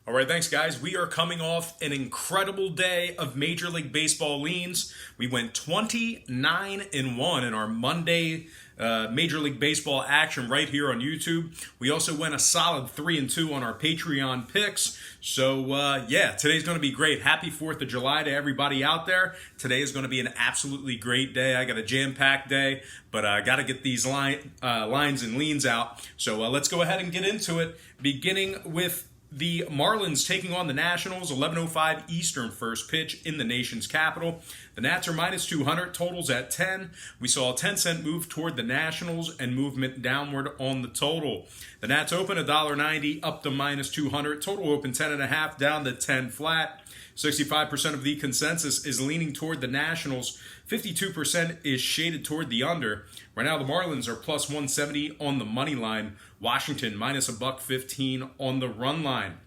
All right, thanks, guys. We are coming off an incredible day of Major League Baseball leans. We went 29-1 in our Monday Major League Baseball action right here on YouTube. We also went a solid 3-2 on our Patreon picks. So, today's going to be great. Happy 4th of July to everybody out there. Today is going to be an absolutely great day. I got a jam-packed day, but I got to get these lines and leans out. So let's go ahead and get into it, beginning with the Marlins taking on the Nationals, 11:05 Eastern first pitch in the nation's capital. The Nats are minus 200, totals at 10. We saw a 10-cent move toward the Nationals and movement downward on the total. The Nats open $1.90 up to minus 200, total open 10.5 down to 10 flat. 65% of the consensus is leaning toward the Nationals. 52% is shaded toward the under. Right now, the Marlins are plus 170 on the money line. Washington minus $1.15 on the run line.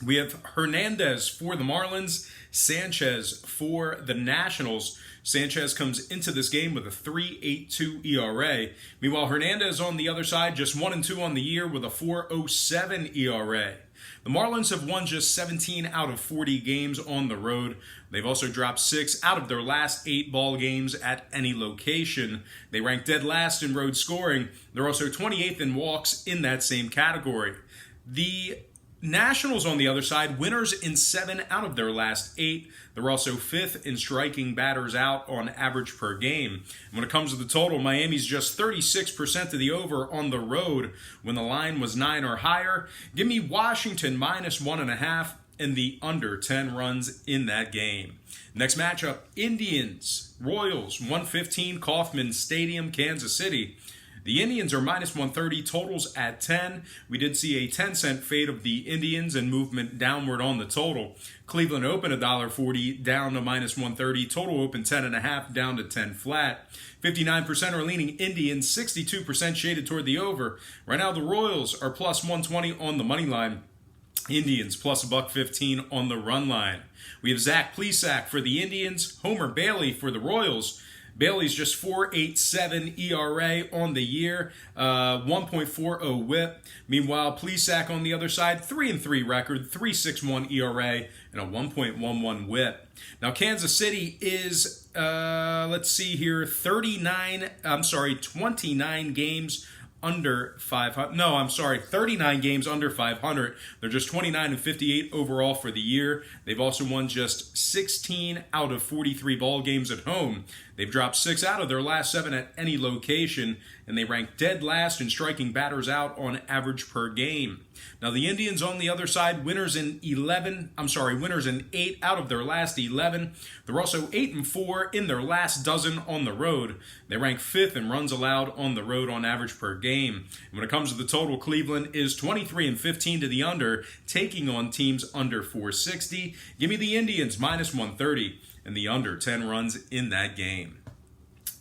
We have Hernandez for the Marlins, Sanchez for the Nationals. Sanchez comes into this game with a 3.82 ERA. Meanwhile, Hernandez on the other side, just 1-2 on the year with a 4.07 ERA. The Marlins have won just 17 out of 40 games on the road. They've also dropped 6 out of their last 8 ball games at any location. They rank dead last in road scoring. They're also 28th in walks in that same category. The Nationals, on the other side, winners in 7 out of their last 8. They're also 5th in striking batters out on average per game. And when it comes to the total, Miami's just 36% to the over on the road when the line was 9 or higher. Give me Washington minus 1.5 and the under 10 runs in that game. Next matchup, Indians, Royals, 1:15 Kauffman Stadium, Kansas City. The Indians are minus 130, totals at 10. We did see a 10-cent fade of the Indians and movement downward on the total. Cleveland opened $1.40 down to minus 130, total open 10.5 down to 10 flat. 59% are leaning Indians, 62% shaded toward the over. Right now, the Royals are plus 120 on the money line. Indians plus $1.15 on the run line. We have Zach Plesac for the Indians, Homer Bailey for the Royals. Bailey's just 4.87 ERA on the year, 1.40 WHIP. Meanwhile, Plesac on the other side, 3-3 record, 3.61 ERA, and a 1.11 WHIP. Now, Kansas City is, 29 games under 500. 39 games under 500. They're just 29-58 overall for the year. They've also won just 16 out of 43 ball games at home. They've dropped 6 out of their last 7 at any location, and they rank dead last in striking batters out on average per game. Now, the Indians on the other side, winners in 8 out of their last 11. They're also 8-4 in their last dozen on the road. They rank 5th in runs allowed on the road on average per game. And when it comes to the total, Cleveland is 23-15 to the under, taking on teams under 460. Give me the Indians minus 130 and the under 10 runs in that game.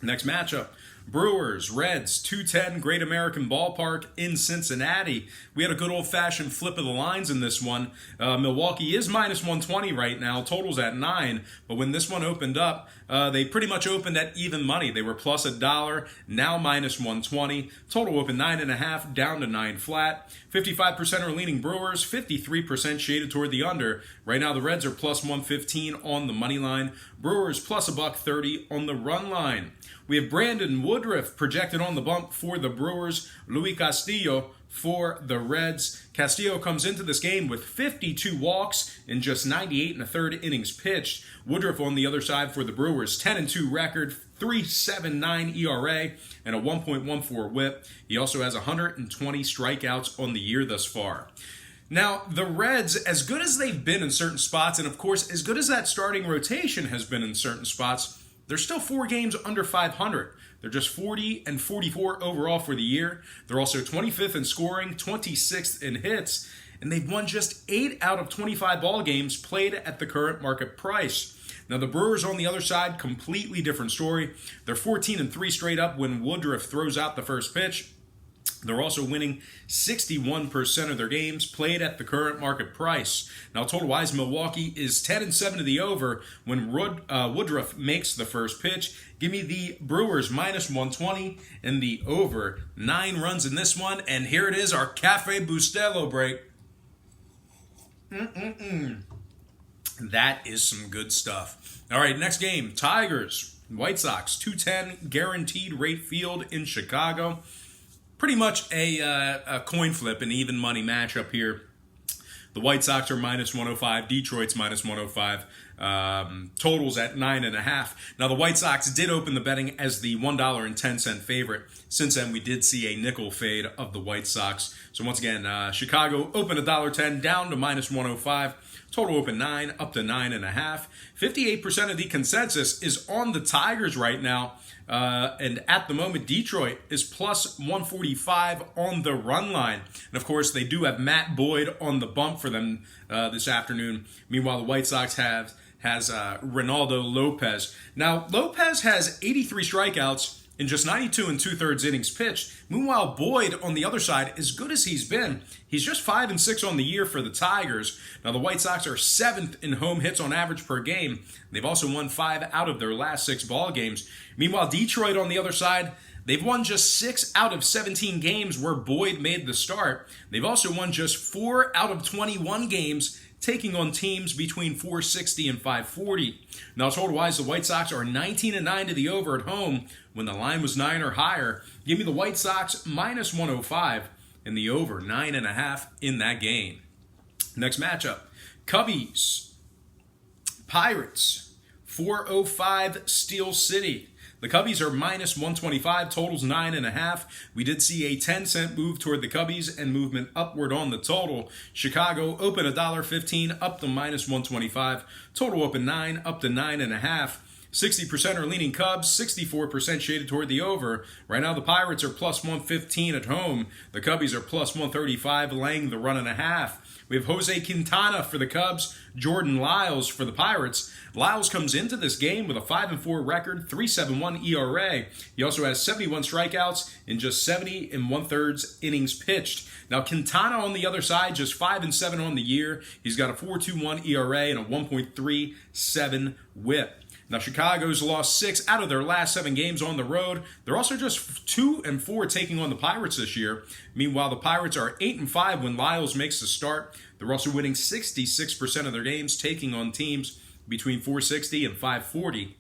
Next matchup, Brewers, Reds, 210 Great American Ballpark in Cincinnati. We had a good old-fashioned flip of the lines in this one. Milwaukee is minus 120 right now. Total's at 9. But when this one opened up, they pretty much opened at even money. They were plus $1, now minus 120. Total opened 9.5 down to 9 flat. 55% are leaning Brewers, 53% shaded toward the under. Right now, the Reds are plus 115 on the money line. Brewers plus $1.30 on the run line. We have Brandon Woodruff projected on the bump for the Brewers. Luis Castillo for the Reds. Castillo comes into this game with 52 walks in just 98 1/3 innings pitched. Woodruff on the other side for the Brewers, 10-2 record, 3.79 ERA, and a 1.14 WHIP. He also has 120 strikeouts on the year thus far. Now, the Reds, as good as they've been in certain spots, and of course, as good as that starting rotation has been in certain spots, they're still 4 games under 500. They're just 40-44 overall for the year. They're also 25th in scoring, 26th in hits, and they've won just 8 out of 25 ball games played at the current market price. Now, the Brewers on the other side, completely different story. They're 14-3 straight up when Woodruff throws out the first pitch. They're also winning 61% of their games played at the current market price. Now, total-wise, Milwaukee is 10-7 to the over when Woodruff makes the first pitch. Give me the Brewers minus 120 and the over 9 runs in this one. And here it is, our Cafe Bustelo break. That is some good stuff. All right, next game, Tigers, White Sox, 210 guaranteed rate field in Chicago. Pretty much a coin flip, an even money matchup here. The White Sox are minus 105. Detroit's minus 105. Totals at 9.5. Now, the White Sox did open the betting as the $1.10 favorite. Since then, we did see a nickel fade of the White Sox. So once again, Chicago opened $1.10 down to minus 105. Total open 9 up to 9.5. 58% of the consensus is on the Tigers right now. And at the moment, Detroit is plus 145 on the run line. And of course, they do have Matt Boyd on the bump for them this afternoon. Meanwhile, the White Sox has Ronaldo Lopez. Now, Lopez has 83 strikeouts in just 92 and 2/3 innings pitched. Meanwhile, Boyd on the other side, as good as he's been, he's just 5-6 on the year for the Tigers. Now, the White Sox are 7th in home hits on average per game. They've also won 5 out of their last 6 ball games. Meanwhile, Detroit on the other side, they've won just 6 out of 17 games where Boyd made the start. They've also won just 4 out of 21 games taking on teams between 460 and 540. Now, total-wise, the White Sox are 19-9 to the over at home when the line was 9 or higher. Give me the White Sox minus 105 and the over 9.5 in that game. Next matchup, Cubbies, Pirates, 405 Steel City. The Cubbies are minus 125, totals 9.5. We did see a 10-cent move toward the Cubbies and movement upward on the total. Chicago open $1.15 up to minus 125. Total open 9 up to 9.5. 60% are leaning Cubs, 64% shaded toward the over. Right now, the Pirates are plus 115 at home. The Cubbies are plus 135, laying the run and a half. We have Jose Quintana for the Cubs, Jordan Lyles for the Pirates. Lyles comes into this game with a 5-4 record, 3.71 ERA. He also has 71 strikeouts in just 70 1/3 innings pitched. Now, Quintana on the other side, just 5-7 on the year. He's got a 4.21 ERA and a 1.37 WHIP. Now, Chicago's lost 6 out of their last 7 games on the road. They're also just 2-4 taking on the Pirates this year. Meanwhile, the Pirates are 8-5 when Lyles makes the start. They're also winning 66% of their games taking on teams between 460 and 540.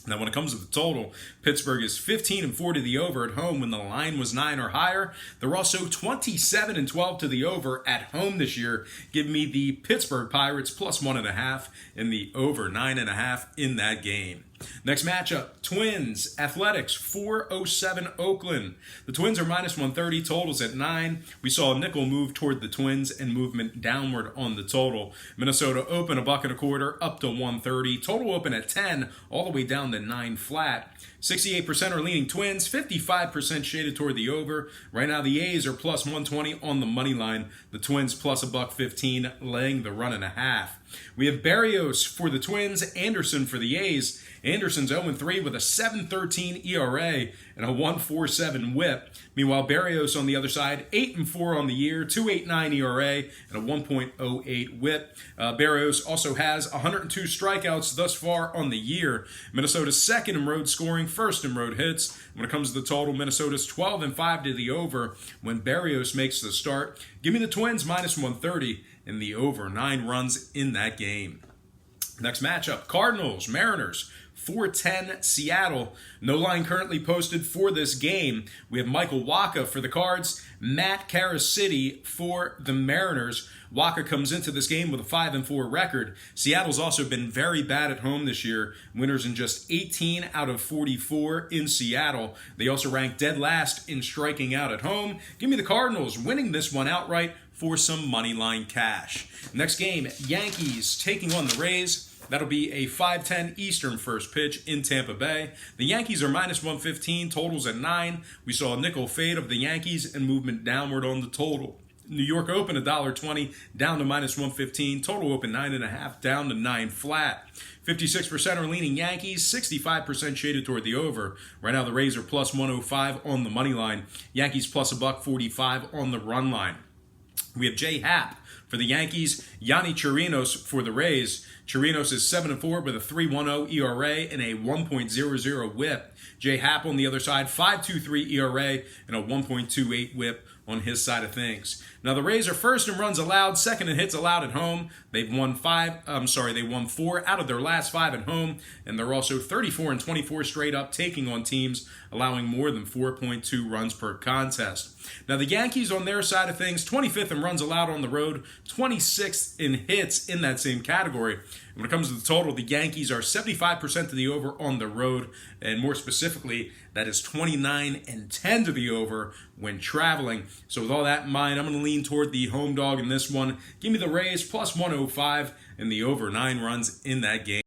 Now, when it comes to the total, Pittsburgh is 15-4 to the over at home when the line was 9 or higher. They're also 27-12 to the over at home this year. Give me the Pittsburgh Pirates plus 1.5 and the over 9.5 in that game. Next matchup, Twins, Athletics, 407 Oakland. The Twins are minus 130, totals at 9. We saw a nickel move toward the Twins and movement downward on the total. Minnesota open $1.25 up to 130. Total open at 10, all the way down to 9 flat. 68% are leaning Twins, 55% shaded toward the over. Right now, the A's are plus 120 on the money line. The Twins plus $1.15, laying the run and a half. We have Berrios for the Twins, Anderson for the A's. Anderson's 0-3 with a 7.13 ERA and a 1.47 WHIP. Meanwhile, Berrios on the other side, 8-4 on the year, 2.89 ERA and a 1.08 WHIP. Berrios also has 102 strikeouts thus far on the year. Minnesota's second in road scoring, first in road hits. When it comes to the total, Minnesota's 12-5 to the over when Berrios makes the start. Give me the Twins minus 130 and the over 9 runs in that game. Next matchup, Cardinals, Mariners, 410 Seattle. No line currently posted for this game. We have Michael Wacha for the Cards, Matt Carasity for the Mariners. Wacha comes into this game with a 5-4 record. Seattle's also been very bad at home this year. Winners in just 18 out of 44 in Seattle. They also rank dead last in striking out at home. Give me the Cardinals winning this one outright for some money line cash. Next game, Yankees taking on the Rays. That'll be a 5:10 Eastern first pitch in Tampa Bay. The Yankees are minus 115, totals at 9. We saw a nickel fade of the Yankees and movement downward on the total. New York open $1.20 down to minus 115. Total open 9.5 down to 9 flat. 56% are leaning Yankees, 65% shaded toward the over. Right now the Rays are plus 105 on the money line. Yankees plus $1.45 on the run line. We have Jay Happ for the Yankees, Yanni Chirinos for the Rays. Chirinos is 7-4 with a 3.10 ERA and a 1.00 WHIP. Jay Happ on the other side, 5.23 ERA and a 1.28 WHIP. on his side of things. Now the Rays are first in runs allowed, second in hits allowed at home. They won 4 out of their last 5 at home, and they're also 34-24 straight up, taking on teams allowing more than 4.2 runs per contest. Now the Yankees on their side of things, 25th in runs allowed on the road, 26th in hits in that same category. When it comes to the total, the Yankees are 75% to the over on the road, and more specifically, that is 29-10 to the over when traveling. So with all that in mind, I'm going to lean toward the home dog in this one. Give me the Rays plus 105 and the over 9 runs in that game.